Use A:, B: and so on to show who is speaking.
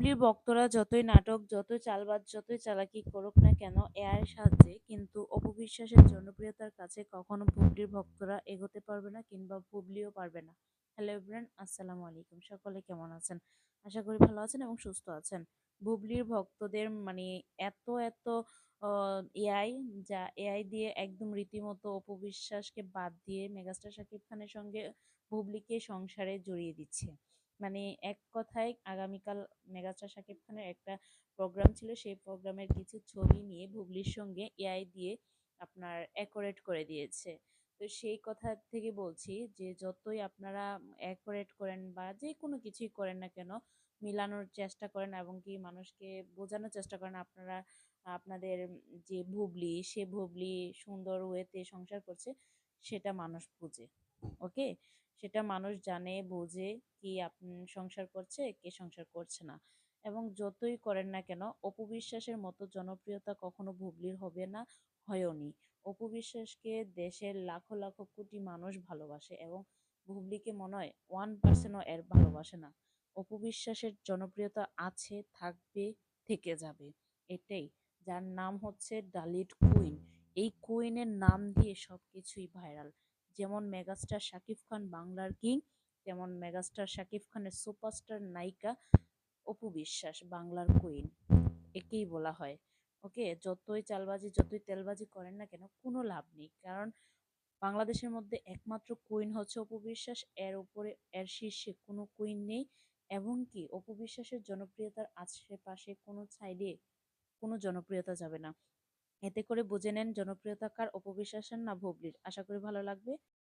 A: বুবলির ভক্তরা যতই নাটক, যতই চালবাজ, যতই চালাকি করুক না কেন এআইয়ের সাহায্যে কিন্তু অপু বিশ্বাসের জনপ্রিয়তার কাছে কখনো বুবলির ভক্তরা এগোতে পারবে না কিংবা বুবলিও পারবে না। হ্যালো এভরিওয়ান, আসসালামু আলাইকুম। সকলে কেমন আছেন? আশা করি ভালো আছেন এবং সুস্থ আছেন। বুবলির ভক্তদের মানে এত এআই যা এআই দিয়ে একদম রীতিমতো অপু বিশ্বাসকে বাদ দিয়ে মেগাস্টার শাকিব খানের সঙ্গে বুবলিকে সংসারে জড়িয়ে দিচ্ছে। মানে এক কথায় আগামীকাল মেগাস্টার শাকিব খানের একটা প্রোগ্রাম ছিল, সেই প্রোগ্রামের কিছু ছবি নিয়ে বুবলির সঙ্গে এআই দিয়ে আপনার অ্যাকোরেট করে দিয়েছে। তো সেই কথা থেকে বলছি যে যতই আপনারা অ্যাকোরেট করেন বা যে কোনো কিছুই করেন না কেন, মিলানোর চেষ্টা করেন এবং কি মানুষকে বোঝানোর চেষ্টা করেন আপনারা আপনাদের যে বুবলি সে বুবলি সুন্দর ওয়েতে সংসার করছে, সেটা মানুষ বুঝে। ওকে, সেটা মানুষ জানে বোঝে কি আপনি সংসার করছে কে সংসার করছে না। এবং যতই করেন না কেন অপু বিশ্বাসের মতো জনপ্রিয়তা কখনো বুবলির হবে না, হয়ওনি। অপু বিশ্বাসকে দেশের লাখো লাখো কোটি মানুষ ভালোবাসে এবং বুবলিকে মনে হয় 1%ও এর ভালোবাসে না। অপু বিশ্বাসের জনপ্রিয়তা আছে, থাকবে, থেকে যাবে, এটাই। যার নাম হচ্ছে ডালিট কুইন। এই কুইনের নাম দিয়ে সবকিছুই ভাইরাল। যেমন মেগাস্টার শাকিব খান বাংলার কিং, তেমন মেগাস্টার শাকিব খানের সুপারস্টার নায়িকা অপু বিশ্বাস বাংলার কুইন, একেই বলা হয়। ওকে, যতই চালবাজি যতই তেলবাজি করেন না কেন কোনো লাভ নেই, কারণ বাংলাদেশের মধ্যে একমাত্র কুইন হচ্ছে অপু বিশ্বাস, এর উপরে এর শীর্ষে কোনো কুইন নেই। এবং কি অপু বিশ্বাসের জনপ্রিয়তার আশেপাশে কোনো সাইডে কোনো জনপ্রিয়তা যাবে না। এতে করে বুঝে নেন জনপ্রিয়তা কার, অপু বিশ্বাসের না বুবলির। আশা করি ভালো লাগবে।